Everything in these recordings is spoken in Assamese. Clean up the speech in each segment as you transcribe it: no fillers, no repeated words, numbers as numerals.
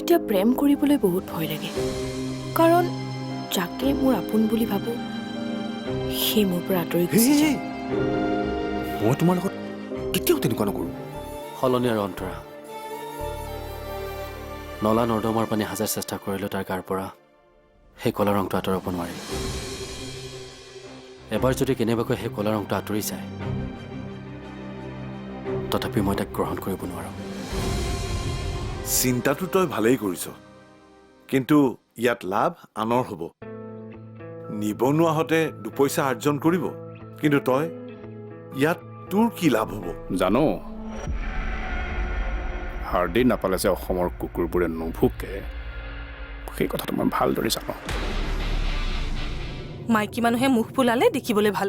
এতিয়া প্ৰেম কৰিবলৈ বহুত ভয় লাগে কাৰণ যাকে মোৰ আপোন বুলি ভাবো সি মোৰ পৰা আঁতৰি গুচি যায়। মই তোমাৰ লগত কেতিয়াও তেনেকুৱা নকৰোঁ। সলনি আৰু অন্তৰা নলা নৰ্দমাৰ পানী হাজাৰ চেষ্টা কৰিলেও তাৰ গাৰ পৰা সেই কলা ৰংটো আঁতৰাব নোৱাৰি। এবাৰ যদি কেনেবাকৈ সেই কলা ৰংটো আঁতৰি যায় তথাপি মই তাক গ্ৰহণ কৰিব নোৱাৰোঁ। চিন্তাটো তই ভালেই কৰিছ, কিন্তু ইয়াত লাভ আনৰ হ'ব। নিবনুৱাহঁতে দুপইচা আৰ্জন কৰিব, কিন্তু তই ইয়াত তোৰ কি লাভ হ'ব? জানো হাৰ্ডি নাপালে যে অসমৰ কুকুৰবোৰে নুভুকে, সেই কথাটো মই ভালদৰে জানো। মাইকী মানুহে মুখ ফুলালে দেখিবলৈ ভাল,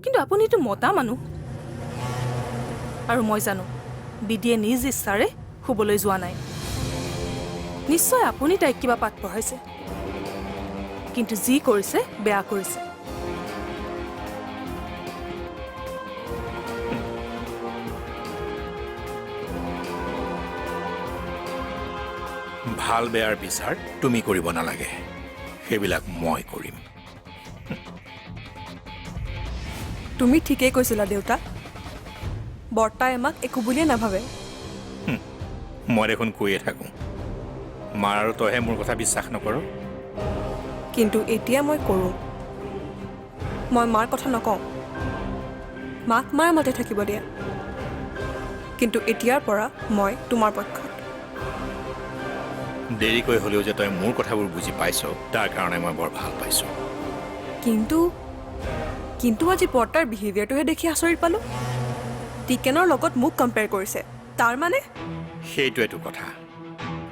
কিন্তু আপুনিতো মতা মানুহ। আৰু মই জানো বিডিয়ে নিজ ইচ্ছাৰে শুবলৈ যোৱা নাই। নিশ্চয় আপুনি তাইক কিবা পাঠ পঢ়াইছে, কিন্তু যি কৰিছে বেয়া কৰিছে। ভাল বেয়াৰ বিচাৰ তুমি কৰিব নালাগে, সেইবিলাক মই কৰিম। তুমি ঠিকেই কৈছিলা দেউতা, বৰ্তাই আমাক একো বুলিয়ে নাভাবে। মই দেখোন কৈয়ে থাকোঁ, মাৰ আৰু তইহে মোৰ কথা বিশ্বাস নকৰ। কিন্তু এতিয়া মই কৰোঁ। মই মাৰ কথা নকওঁ, মাক মাৰ মতে থাকিব দিয়া, কিন্তু এতিয়াৰ পৰা মই তোমাৰ পক্ষত। দেৰিকৈ হ'লেও যে তই মোৰ কথাবোৰ বুজি পাইছ, তাৰ কাৰণে মই বৰ ভাল পাইছোঁ। কিন্তু আজি বৰ্তাৰ বিহেভিয়াৰটোহে দেখি আচৰিত পালোঁ। টিকেনৰ লগত মোক কম্পেয়াৰ কৰিছে, তাৰ মানে? সেইটোৱেতো কথা।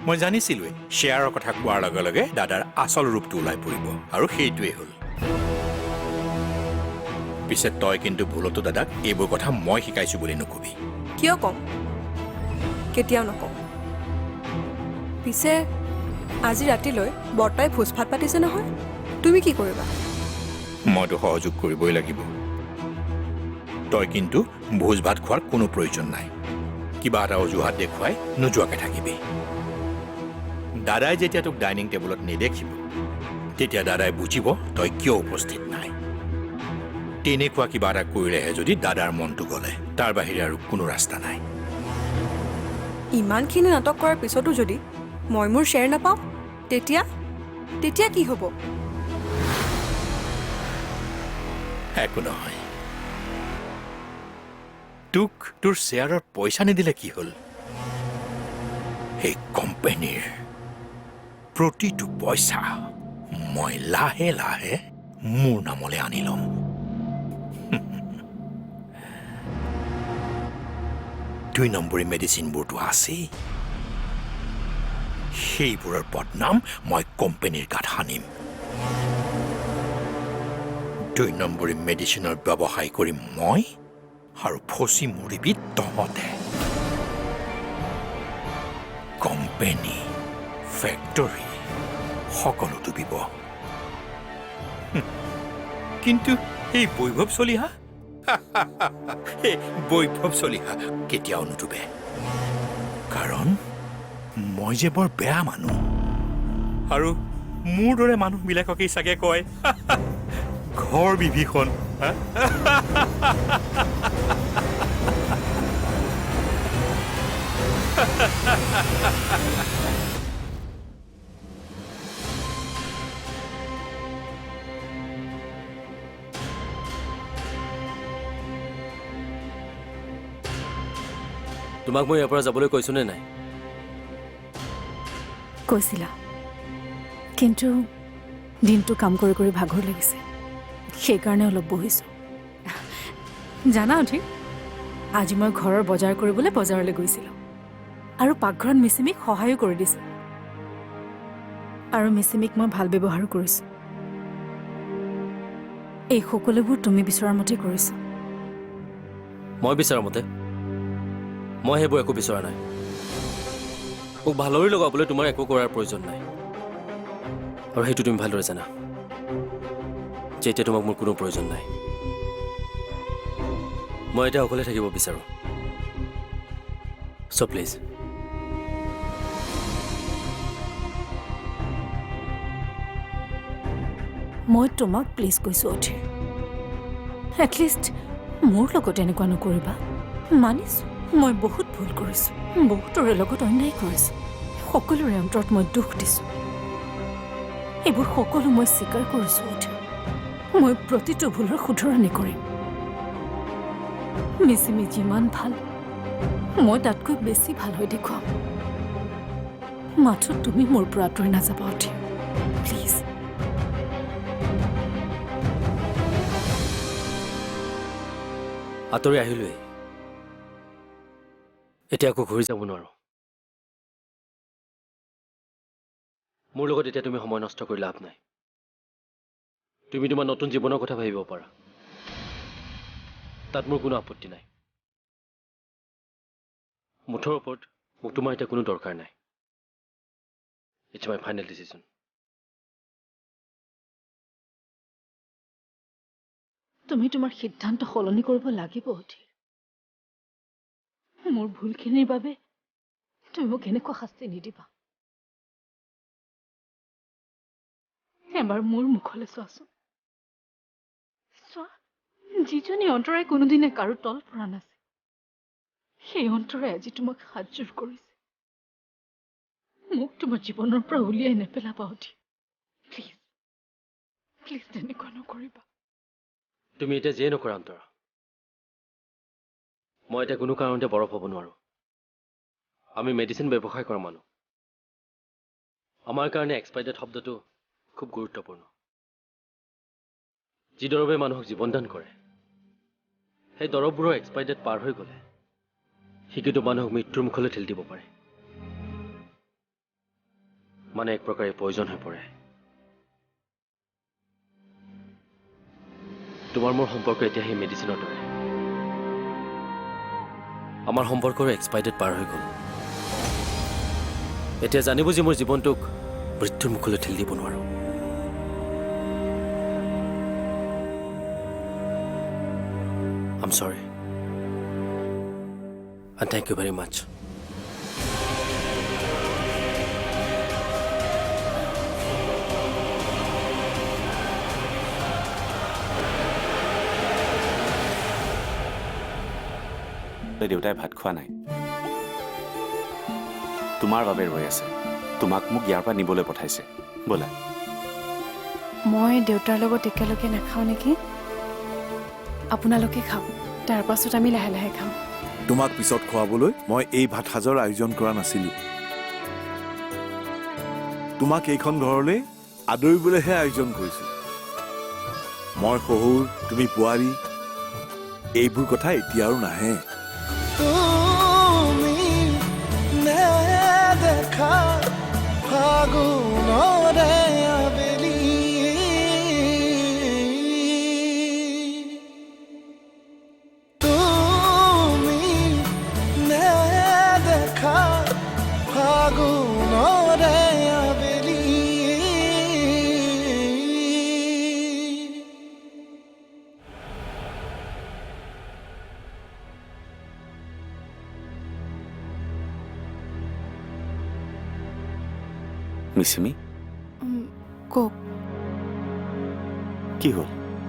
মই জানিছিলোঁৱেই শ্বেয়াৰৰ কথা কোৱাৰ লগে লগে দাদাৰ আচল ৰূপটো ওলাই পৰিব, আৰু সেইটোৱেই হ'ল। পিছে তই কিন্তু ভুলতো দাদাক এইবোৰ কথা মই শিকাইছোঁ বুলি নকবি। কিয় ক'ম? কেতিয়াও নকওঁ। পিছে আজি ৰাতিলৈ বৰ্তাই ভোজ ভাত পাতিছে নহয়, তুমি কি কৰিবা? মইতো সহযোগ কৰিবই লাগিব। তই কিন্তু ভোজ ভাত খোৱাৰ কোনো প্ৰয়োজন নাই। কিবা এটা অজুহাত দেখুৱাই নোযোৱাকৈ থাকিবি। দাদাই যেতিয়া তোক ডাইনিং টেবুলত নেদেখিব, তেতিয়া দাদাই বুজিব তই কিয় উপস্থিত নাই। তেনেকুৱা কিবা এটা কৰিলেহে যদি দাদাৰ মনটো গ'লে, তাৰ বাহিৰে আৰু কোনো ৰাস্তা নাই। ইমানখিনি নাটক কৰাৰ পিছতো যদি মই মোৰ শ্বেয়াৰ নাপাওঁ, তেতিয়া কি হ'ব? একো নহয়। তোক তোৰ শ্বেয়াৰৰ পইচা নিদিলে কি হ'ল? সেই কোম্পানীৰ প্ৰতিটো পইচা মই লাহে লাহে মোৰ নামলৈ আনি ল'ম। 2 নম্বৰী মেডিচিনবোৰতো আছেই, সেইবোৰৰ বদনাম মই কোম্পানীৰ গাত সানিম। 2 নম্বৰী মেডিচিনৰ ব্যৱসায় কৰিম মই, আৰু ফচি মৰিবি তহঁতে। কোম্পানী, ফেক্টৰী সকলো ডুবিব, কিন্তু এই বৈভৱ চলিহা বৈভৱ চলিহা কেতিয়াও নুডুবে। কাৰণ মই যে বৰ বেয়া মানুহ, আৰু মোৰ দৰে মানুহবিলাককেই চাগে কয় ঘৰ বিভীষণ। তোমাক মই ইয়াৰ পৰা যাবলৈ কৈছোনে নাই? কৈছিলা, কিন্তু দিনটো কাম কৰি কৰি ভাগৰ লাগিছে, সেইকাৰণে অলপ বহিছোঁ। জানা অধিক, আজি মই ঘৰৰ বজাৰ কৰিবলৈ বজাৰলৈ গৈছিলোঁ, আৰু পাকঘৰত মিচিমিক সহায়ো কৰি দিছোঁ, আৰু মিচিমিক মই ভাল ব্যৱহাৰো কৰিছোঁ। এই সকলোবোৰ তুমি বিচৰাৰ মতে কৰিছোঁ। মই বিচৰা মতে? মই সেইবোৰ একো বিচৰা নাই। মোক ভালৰি লগাবলৈ তোমাৰ একো কৰাৰ প্ৰয়োজন নাই, আৰু সেইটো তুমি ভালদৰে জানা যে এতিয়া তোমাক মোৰ কোনো প্ৰয়োজন নাই। মই এতিয়া অকলে থাকিব বিচাৰোঁ। চ' প্লিজ মই তোমাক প্লিজ কৈছোঁ অধীৰ, এটলিষ্ট মোৰ লগত এনেকুৱা নকৰিবা। মানিছোঁ মই বহুত ভুল কৰিছোঁ, বহুতৰে লগত অন্যায় কৰিছোঁ, সকলোৰে অন্তৰত মই দুখ দিছোঁ। এইবোৰ সকলো মই স্বীকাৰ কৰিছোঁ অধীৰ। মই প্ৰতিটো ভুলৰ শুধৰণি কৰিম। মিচিমি যিমান ভাল, মই তাতকৈ বেছি ভাল হৈ দেখুৱাম। মাথো তুমি মোৰ পৰা আঁতৰি নাযাবা অধীৰ, প্লিজ। আঁতৰি আহিলোৱেই, এতিয়া আকৌ ঘূৰি যাব নোৱাৰো। মোৰ লগত এতিয়া তুমি সময় নষ্ট কৰি লাভ নাই। তুমি তোমাৰ নতুন জীৱনৰ কথা ভাবিব পাৰা, তাত মোৰ কোনো আপত্তি নাই। মুঠৰ ওপৰত মোক তোমাৰ এতিয়া কোনো দৰকাৰ নাই। It's my final decision. তুমি তোমাৰ সিদ্ধান্ত সলনি কৰিব লাগিব অধীৰ। মোৰ ভুলখিনিৰ বাবে তুমি মোক এনেকুৱা শাস্তি নিদিবা। এবাৰ মোৰ মুখলৈ চোৱাচোন। চোৱা, যিজনী অন্তৰাই কোনোদিনে কাৰো তল পৰা নাছিল, সেই অন্তৰাই আজি তোমাক হাতযোৰ কৰিছে। মোক তোমাৰ জীৱনৰ পৰা উলিয়াই নেপেলাবা অধীৰ, প্লিজ প্লিজ তেনেকুৱা নকৰিবা। তুমি এতিয়া যিয়ে নকৰা অন্তৰা, মই এতিয়া কোনো কাৰণতে বৰফ হ'ব নোৱাৰো। আমি মেডিচিন ব্যৱসায় কৰা মানুহ, আমাৰ কাৰণে এক্সপাইৰি ডেট শব্দটো খুব গুৰুত্বপূৰ্ণ। যি দৰৱে মানুহক জীৱনদান কৰে, সেই দৰৱবোৰৰ এক্সপাইৰি ডেট পাৰ হৈ গ'লে সি কিন্তু মানুহক মৃত্যুৰ মুখলৈ ঠেলি দিব পাৰে। মানে এক প্ৰকাৰে প্ৰয়োজন হৈ পৰে। তোমাৰ মোৰ সম্পৰ্ক এতিয়া সেই মেডিচিনৰ দৰে। আমাৰ সম্পৰ্কৰ এক্সপাইৰি ডেট পাৰ হৈ গ'ল। এতিয়া জানি বুজি মোৰ জীৱনটোক মৃত্যুৰ মুখলৈ ঠেলি দিব নোৱাৰো। I'm sorry. And thank you very much. দেউতাই ভাত খোৱা নাই, তোমাৰ বাবে ৰৈ আছে। তোমাক মোক ইয়াৰ পৰা নিবলৈ পঠাইছে। ব'লা। মই দেউতাৰ লগত একেলগে নাখাওঁ নেকি? আপোনালোকে খাওক, তাৰ পাছত আমি লাহে লাহে খাম। তোমাক পিছত খুৱাবলৈ মই এই ভাত সাজৰ আয়োজন কৰা নাছিলোঁ। তোমাক এইখন ঘৰলৈ আদৰিবলৈহে আয়োজন কৰিছোঁ। মই শহুৰ, তুমি বোৱাৰী, এইবোৰ কথা এতিয়া আৰু নাহে। তুমি নেদেখা ফাগুনৰে আবেলি, তুমি নেদেখা ফাগুনৰে আবেলি। মিচিমি, কওক। কি হ'ল?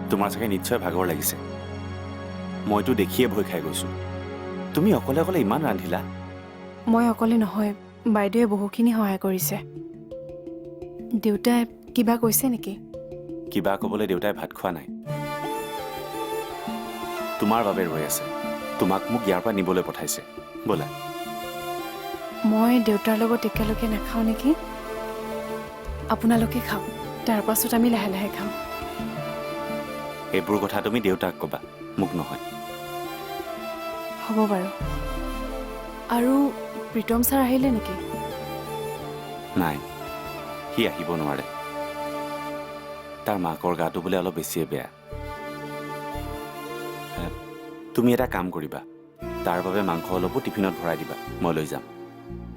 তোমাৰ চাগে নিশ্চয় ভাগৰ লাগিছে। মইতো দেখিয়ে ভয় খাই গৈছোঁ। তুমি অকলে অকলে ইমান ৰান্ধিলা? মই অকলে নহয়, বাইদেৱে বহুখিনি সহায় কৰিছে। দেউতাই কিবা কৈছে নেকি? কিবা ক'বলৈ দেউতাই ভাত খোৱা নাই, তোমাৰ বাবে ৰৈ আছে। তোমাক মোক ইয়াৰ পৰা নিবলৈ পঠাইছে। ব'লা। মই দেউতাৰ লগত একেলগে নাখাওঁ নেকি? আপোনালোকে খাওক, তাৰ পাছত আমি লাহে লাহে খাম। এইবোৰ কথা তুমি দেউতাক ক'বা, মোক নহয়। হ'ব বাৰু। আৰু প্ৰীতম ছাৰ আহিলে নেকি? নাই, সি আহিব নোৱাৰে। তাৰ মাকৰ গাটো বোলে অলপ বেছিয়ে বেয়া। তুমি এটা কাম কৰিবা, তাৰ বাবে মাংস অলপো টিফিনত ভৰাই দিবা, মই লৈ যাম।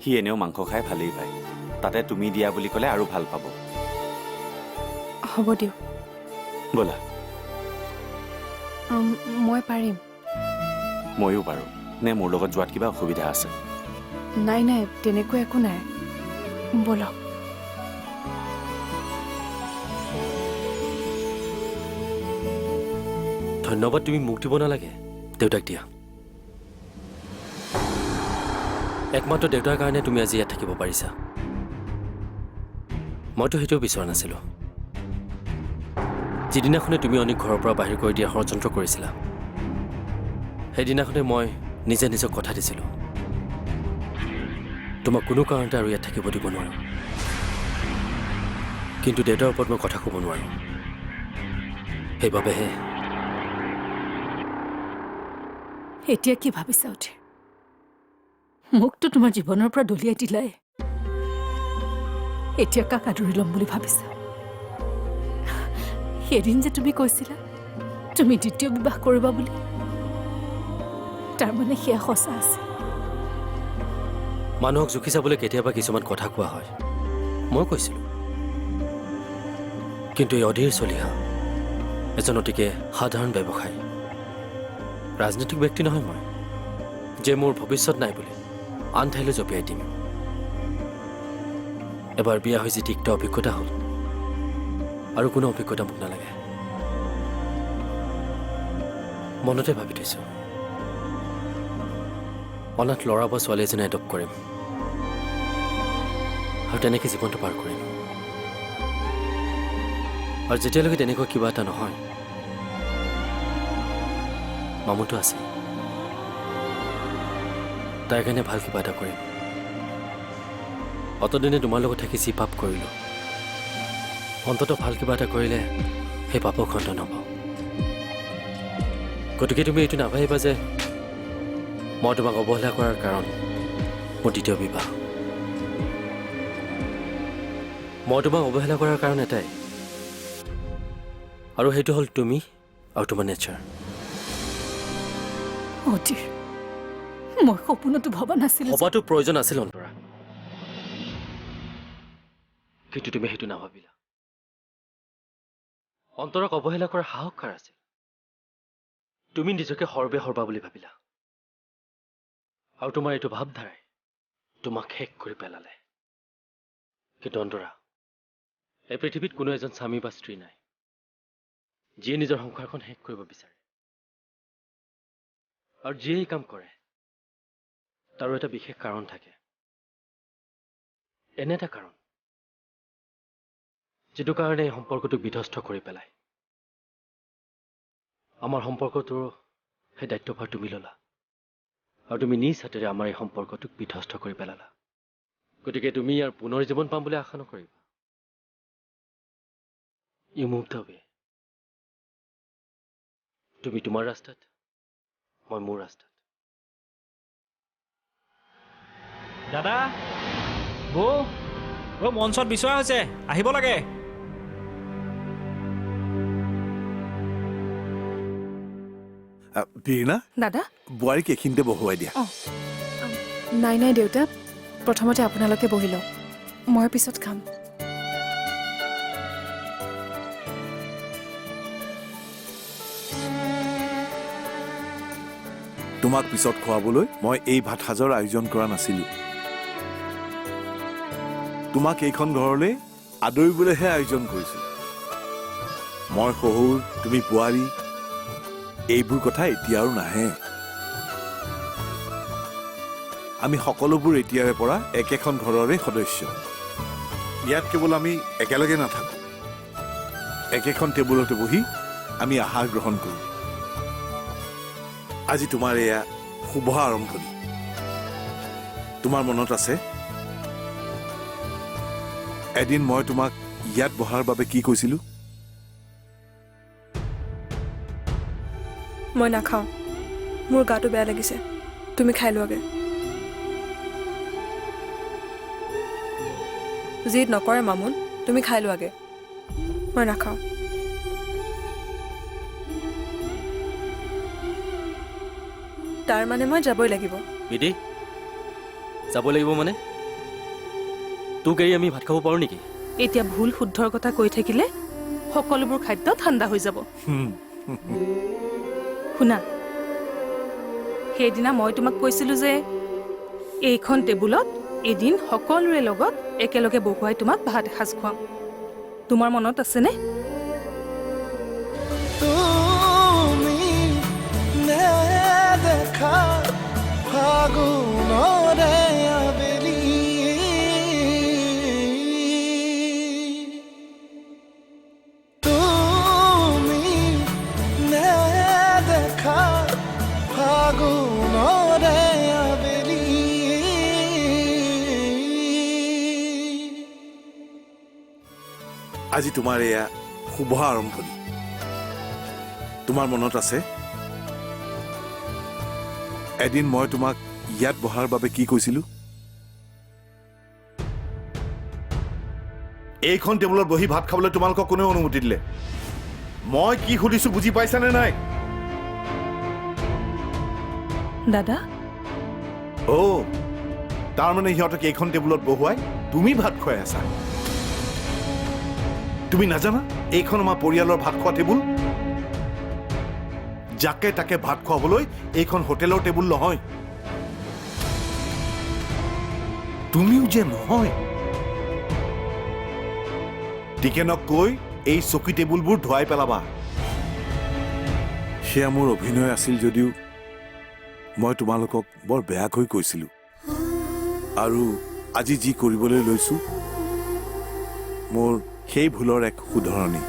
সি এনেও মাংস খাই ভালেই পায়, তাতে তুমি দিয়া বুলি ক'লে আৰু ভাল পাব। হ'ব দিয়ক। ব'লা। মই পাৰিম। ময়ো পাৰোঁ। নে মোৰ লগত যোৱাত কিবা অসুবিধা আছে? নাই নাই, তেনেকুৱা একো নাই। ব'লক। ধন্যবাদ তুমি মোক দিব নালাগে, দেউতাক দিয়া। একমাত্ৰ দেউতাৰ কাৰণে তুমি আজি ইয়াত থাকিব পাৰিছা। মইতো সেইটোও বিচৰা নাছিলোঁ। যিদিনাখনে তুমি অনিক ঘৰৰ পৰা বাহিৰ কৰি দিয়া ষড়যন্ত্ৰ কৰিছিলা, সেইদিনাখনে মই নিজে নিজক কথা দিছিলোঁ, তোমাক কোনো কাৰণতে আৰু ইয়াত থাকিব দিব নোৱাৰোঁ। কিন্তু দেউতাৰ ওপৰত মই কথা ক'ব নোৱাৰোঁ। সেইবাবেহে এতিয়া কি ভাবিছা উঠি? মোকতো তোমাৰ জীৱনৰ পৰা দলিয়াই দিলাই, এতিয়া কাক আদৰি ল'ম বুলি ভাবিছা? সেইদিন যে তুমি কৈছিলা তুমি দ্বিতীয় বিবাহ কৰিবা বুলি, তাৰমানে সেয়া সঁচা আছে? মানুহক জুখি চাবলৈ কেতিয়াবা কিছুমান কথা কোৱা হয়, মই কৈছিলোঁ। কিন্তু এই অধীৰ চলিহা এজন অতিকে সাধাৰণ ব্যৱসায়ী, ৰাজনৈতিক ব্যক্তি নহয় মই, যে মোৰ ভৱিষ্যত নাই বুলি আন ঠাইলৈ জপিয়াই দিম। এবাৰ বিয়া হৈ যি তিক্ত অভিজ্ঞতা হ'ল, আৰু কোনো অভিজ্ঞতা মোক নালাগে। মনতে ভাবি থৈছোঁ, অনাথ ল'ৰা বা ছোৱালী এজনে এডপ্ট কৰিম আৰু তেনেকৈ জীৱনটো পাৰ কৰিম। আৰু যেতিয়ালৈকে তেনেকুৱা কিবা এটা নহয়, মামুটো আছে, তাৰ কাৰণে ভাল কিবা এটা কৰিম। অতদিনে তোমাৰ লগত থাকি যি পাপ কৰিলোঁ, অন্ততঃ ভাল কিবা এটা কৰিলে সেই পাপক খণ্ড নাপাওঁ। গতিকে তুমি এইটো নাভাবিবা যে মই তোমাক অৱহেলা কৰাৰ কাৰণ মোৰ দ্বিতীয় বিবাহ। মই তোমাক অৱহেলা কৰাৰ কাৰণ এটাই, আৰু সেইটো হ'ল তুমি আৰু তোমাৰ নেচাৰ। অধীৰ, মই সপোনতো ভবা নাছিলোঁ। ভবাটো প্ৰয়োজন আছিল অন্তৰা, কিন্তু তুমি সেইটো নাভাবিলা। অন্তৰক অৱহেলা কৰাৰ সাহস কাৰ আছিল? তুমি নিজকে সৰ্বে সৰ্বা বুলি ভাবিলা, আৰু তোমাৰ এইটো ভাৱধাৰাই তোমাক শেষ কৰি পেলালে। কিন্তু অন্তৰা, এই পৃথিৱীত কোনো এজন স্বামী বা স্ত্ৰী নাই যিয়ে নিজৰ সংসাৰখন শেষ কৰিব বিচাৰে, আৰু যিয়ে এই কাম কৰে তাৰো এটা বিশেষ কাৰণ থাকে। এনে এটা কাৰণ যিটো কাৰণে এই সম্পৰ্কটোক বিধ্বস্ত কৰি পেলায়। আমাৰ সম্পৰ্কটোৰ সেই দায়িত্বভাৰ তুমি ল'লা, আৰু তুমি নিজ হাতেৰে আমাৰ এই সম্পৰ্কটোক বিধ্বস্ত কৰি পেলালা। গতিকে তুমি ইয়াৰ পুনৰ জীৱন পাম বুলি আশা নকৰিবা। You move the way. তুমি তোমাৰ ৰাস্তাত, মই মোৰ ৰাস্তাত। দাদা, বৌ, মঞ্চত বিচৰা হৈছে, আহিব লাগে। বীণা, দাদা, বোৱাৰীক এইখিনিতে বহুৱাই দিয়া। নাই নাই দেউতা, প্ৰথমতে আপোনালোকে বহি লওক, মই পিছত খাম। তোমাক পিছত খুৱাবলৈ মই এই ভাত সাজৰ আয়োজন কৰা নাছিলোঁ। তোমাক এইখন ঘৰলৈ আদৰিবলৈহে আয়োজন কৰিছোঁ। মই শহুৰ, তুমি বোৱাৰী, এইবোৰ কথা এতিয়া আৰু নাহে। আমি সকলোবোৰ এতিয়াৰে পৰা একেখন ঘৰৰে সদস্য। ইয়াত কেৱল আমি একেলগে নাথাকোঁ, একেখন টেবুলতে বহি আমি আহাৰ গ্ৰহণ কৰোঁ। আজি তোমাৰ এয়া শুভ আৰম্ভণি। তোমাৰ মনত আছে এদিন মই তোমাক ইয়াত বহাৰ বাবে কি কৈছিলোঁ? মই নাখাওঁ, মোৰ গাটো বেয়া লাগিছে, তুমি খাই লোৱাগে। জিদ নকৰে মামুন, তুমি খাই লোৱাগে, মই নাখাওঁ। তাৰ মানে মই যাবই লাগিব। বিধি, যাব লাগিব মানে? তোক এৰি আমি ভাত খাব পাৰোঁ নেকি? এতিয়া ভুল শুদ্ধৰ কথা কৈ থাকিলে সকলোবোৰ খাদ্য ঠাণ্ডা হৈ যাব। শুনা, সেইদিনা মই তোমাক কৈছিলোঁ যে এইখন টেবুলত এদিন সকলোৰে লগত একেলগে বহুৱাই তোমাক ভাত এসাঁজ খুৱাম। তোমাৰ মনত আছেনে? তুমি আজি তোমাৰ এয়া শুভ আৰম্ভণি। তোমাৰ মনত আছে এদিন মই তোমাক ইয়াত বহাৰ বাবে কি কৈছিলো? এইখন টেবুলত বহি ভাত খাবলৈ তোমালোকক কোনেও অনুমতি দিলে? মই কি সুধিছো বুজি পাইছানে নাই? দাদা অ' তাৰমানে সিহঁতক এইখন টেবুলত বহুৱাই তুমি ভাত খুৱাই আছা। তুমি নাজানা এইখন আমাৰ পৰিয়ালৰ ভাত খোৱা টেবুল? যাকে তাকে ভাত খুৱাবলৈ এইখন হোটেলৰ টেবুল নহয়। তুমিও যে নহয়। টিকেনক কৈ এই চকী টেবুলবোৰ ধুৱাই পেলাবা। সেয়া মোৰ অভিনয় আছিল যদিও মই তোমালোকক বৰ বেয়াকৈ কৈছিলো। আৰু আজি যি কৰিবলৈ লৈছো মোৰ সেই ভুলৰ এক শুধৰণি।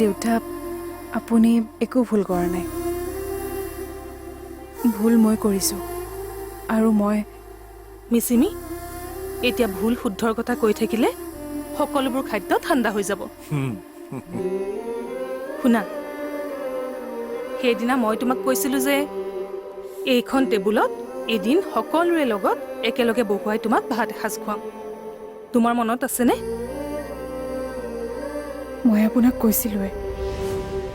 দেউতা আপুনি একো ভুল কৰা নাই। ভুল মই কৰিছোঁ আৰু মই মিচিমি এতিয়া ভুল শুদ্ধৰ কথা কৈ থাকিলে সকলোবোৰ খাদ্য ঠাণ্ডা হৈ যাব। শুনা, সেইদিনা মই তোমাক কৈছিলোঁ যে এইখন টেবুলত এদিন সকলোৰে লগত একেলগে বহুৱাই তোমাক ভাত এসাঁজ খুৱাম। তোমাৰ মনত আছেনে? মই আপোনাক কৈছিলোঁৱে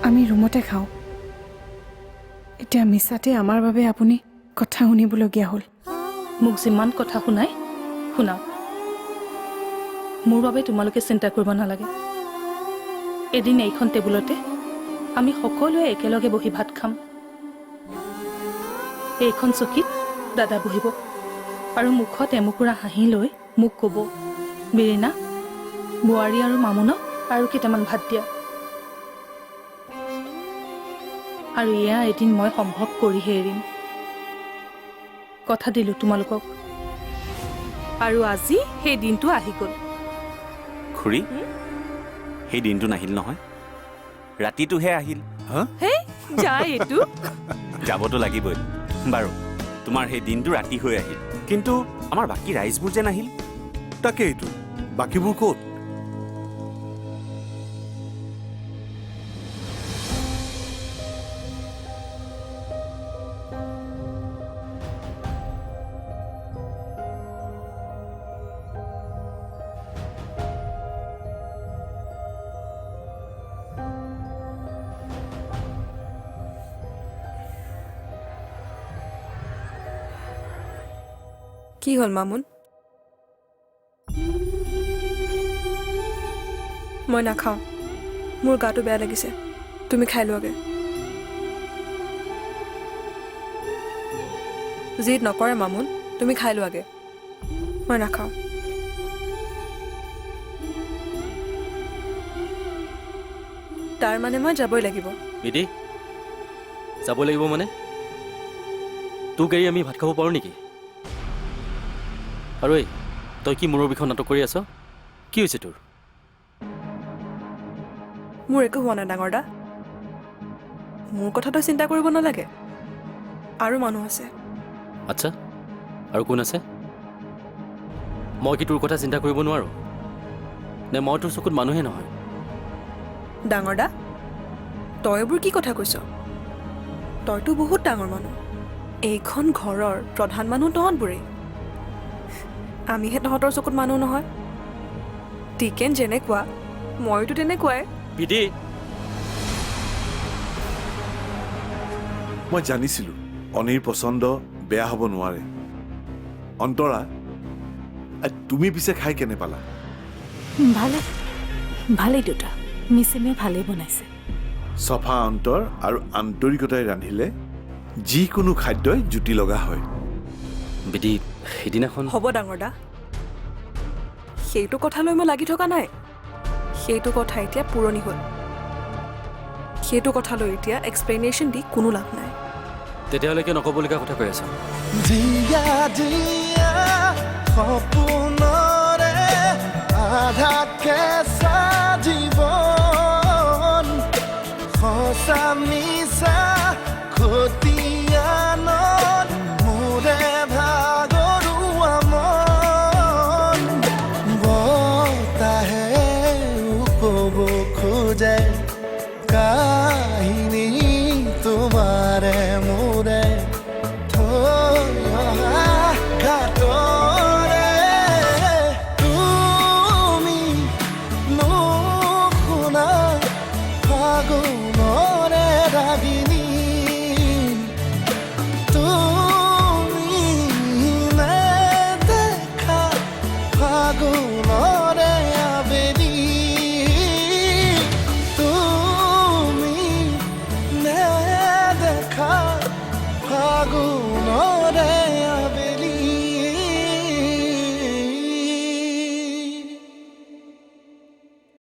আমি ৰুমতে খাওঁ। এতিয়া মিছাতে আমাৰ বাবে আপুনি কথা শুনিবলগীয়া হ'ল। মোক যিমান কথা শুনাই শুনাওক। মোৰ বাবে তোমালোকে চিন্তা কৰিব নালাগে। এদিন এইখন টেবুলতে আমি সকলোৱে একেলগে বহি ভাত খাম। এইখন চকীত দাদা বহিব আৰু মুখত এমুকুৰা হাঁহি লৈ মোক ক'ব, বীৰেণা, বোৱাৰী আৰু মামুনক আৰু কেইটামান ভাত দিয়া। আৰু এয়া এদিন মই সম্ভৱ কৰিহে এৰিম। কথা দিলোঁ তোমালোকক। আৰু আজি সেই দিনটো আহি গ'ল। খুৰী, সেই দিনটো নাহিল নহয়, ৰাতিটোহে আহিল। হে যায় এইটো। যাবতো লাগিবই। বাৰু তোমাৰ সেই দিনটো ৰাতি হৈ আহিল, কিন্তু আমাৰ বাকী ৰাইজবোৰ যে নাহিল। তাকেইতো, বাকীবোৰ ক'ত? কি হ'ল মামুন? মই নাখাওঁ, মোৰ গাটো বেয়া লাগিছে। তুমি খাই লোৱাগে। জিদ নকৰে মামুন, তুমি খাই লোৱাগে। মই নাখাওঁ। তাৰ মানে মই যাবই লাগিব। বিদি, যাব লাগিব মানে? তোক এৰি আমি ভাত খাব পাৰোঁ নেকি? আৰু এই তই কি মূৰৰ বিষয়ে নাটক কৰি আছ? কি হৈছে তোৰ? মোৰ একো হোৱা নাই ডাঙৰ দা। মোৰ কথাটো চিন্তা কৰিব নালাগে, আৰু মানুহ আছে। আচ্ছা, আৰু কোন আছে? মই কি তোৰ কথা চিন্তা কৰিব নোৱাৰোঁ নে? মই তোৰ চকুত মানুহে নহয়? ডাঙৰ দা, তই এইবোৰ কি কথা কৈছ? তইতো বহুত ডাঙৰ মানুহ। এইখন ঘৰৰ প্ৰধান মানুহ তহঁতবোৰেই। আমিহে তহঁতৰ চকুত মানুহ নহয়। টিকেন যেনেকুৱা মইতো তেনেকুৱাই। বিদি, মই জানিছিলো অনিৰ পচন্দ বেয়া হ'ব নোৱাৰে। অন্তৰা, তুমি পিছে খাই কেনে পালা? ভালেই দেউতা, মিচিমে ভালেই বনাইছে। চফা অন্তৰ আৰু আন্তৰিকতাই ৰান্ধিলে যিকোনো খাদ্যই জুতি লগা হয়। বিদি, সেইদিনাখন হ'ব ডাঙৰ দা, সেইটো কথালৈ মই লাগি থকা নাই। সেইটো কথা এতিয়া পুৰণি হ'ল। সেইটো কথালৈ এতিয়া এক্সপ্লেনেশ্যন দি কোনো লাভ নাই। তেতিয়াহ'লে কিয় নক'বলগীয়া কথা কৈ আছ? দিয়া দিয়া সপোনৰে আধা কেঁচা জীৱন, সঁচা মিছা খতিয়ানত মোৰে ভাগৰুৱা মন। ফাগুন